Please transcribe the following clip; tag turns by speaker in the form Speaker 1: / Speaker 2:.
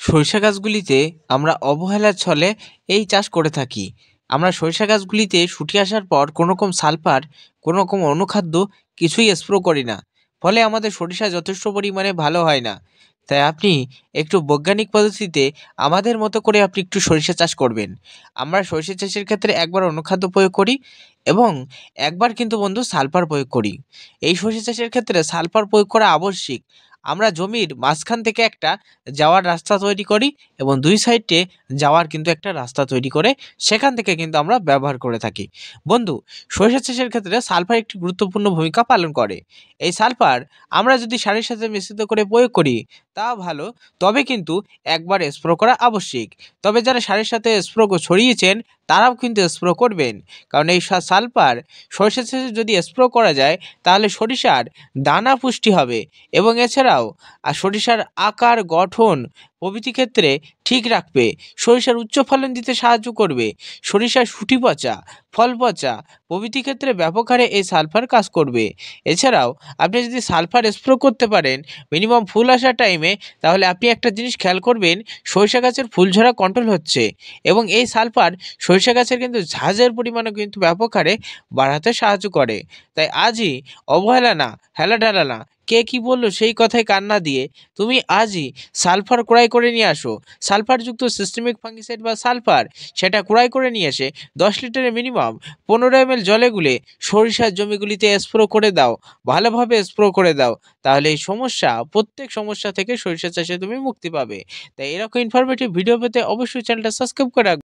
Speaker 1: সরিষা গাছগুলিতে আমরা অবহেলার ছলে এই চাষ করে থাকি। আমরা সরিষা গাছগুলিতে শুটিয়ে আসার পর কোনো রকম সালফার, কোনো রকম অনুখাদ্য কিছুই স্প্রে করি না। ফলে আমাদের সরিষা যথেষ্ট পরিমাণে ভালো হয় না। তাই আপনি একটু বৈজ্ঞানিক পদ্ধতিতে আমাদের মতো করে আপনি একটু সরিষা চাষ করবেন। আমরা সরিষা চাষের ক্ষেত্রে একবার অনুখাদ্য প্রয়োগ করি এবং একবার কিন্তু বন্ধু সালফার প্রয়োগ করি। এই সরিষা চাষের ক্ষেত্রে সালফার প্রয়োগ করা আবশ্যিক। আমরা জমির মাঝখান থেকে একটা যাওয়ার রাস্তা তৈরি করি এবং ২ সাইডে যাওয়ার কিন্তু একটা রাস্তা তৈরি করে সেখান থেকে কিন্তু আমরা ব্যবহার করে থাকি। বন্ধু, সরিষা চাষের ক্ষেত্রে সালফার একটি গুরুত্বপূর্ণ ভূমিকা পালন করে। এই সালফার আমরা যদি সারের সাথে মিশ্রিত করে প্রয়োগ করি তা ভালো, তবে কিন্তু একবার স্প্রে করা আবশ্যিক। তবে যারা সারের সাথে স্প্রে ছড়িয়েছেন তারাও কিন্তু স্প্রে করবেন। কারণ এই সালফার সরিষা চাষে যদি স্প্রে করা যায় তাহলে সরিষার দানা পুষ্টি হবে এবং এছাড়াও সরিষার আকার, গঠন প্রভৃতি ক্ষেত্রে ঠিক রাখবে। সরিষার উচ্চ ফলন দিতে সাহায্য করবে। সরিষার শুঁটি পচা, ফল পচা প্রভৃতি ক্ষেত্রে ব্যাপক হারে এই সালফার কাজ করবে। এছাড়াও আপনি যদি সালফার স্প্রে করতে পারেন মিনিমাম ফুল আসার টাইমে, তাহলে আপনি একটা জিনিস খেয়াল করবেন, সরিষা গাছের ফুল ঝরা কন্ট্রোল হচ্ছে এবং এই সালফার সরিষা গাছের কিন্তু ঝাঁজের পরিমাণও কিন্তু ব্যাপক হারে বাড়াতে সাহায্য করে। তাই আজই অবহেলা না, হেলাঢেলা না, কে কি বলল সেই কথায় কান না দিয়ে তুমি আজই সালফার ক্রয় করে নিয়ে আসো। সালফারযুক্ত সিস্টেমিক ফাঙ্গিসাইড বা সালফার সেটা ক্রয় করে নিয়ে এসে ১০ লিটারে মিনিমাম ১৫ ml জলে গুলে সরিষার জমিগুলিতে স্প্রে করে দাও। ভালোভাবে স্প্রে করে দাও। তাহলে এই প্রত্যেক সমস্যা থেকে সরিষা চাষে তুমি মুক্তি পাবে। তাই এরকম ইনফরমেটিভ ভিডিও পেতে অবশ্যই চ্যানেলটা সাবস্ক্রাইব করে রাখবে।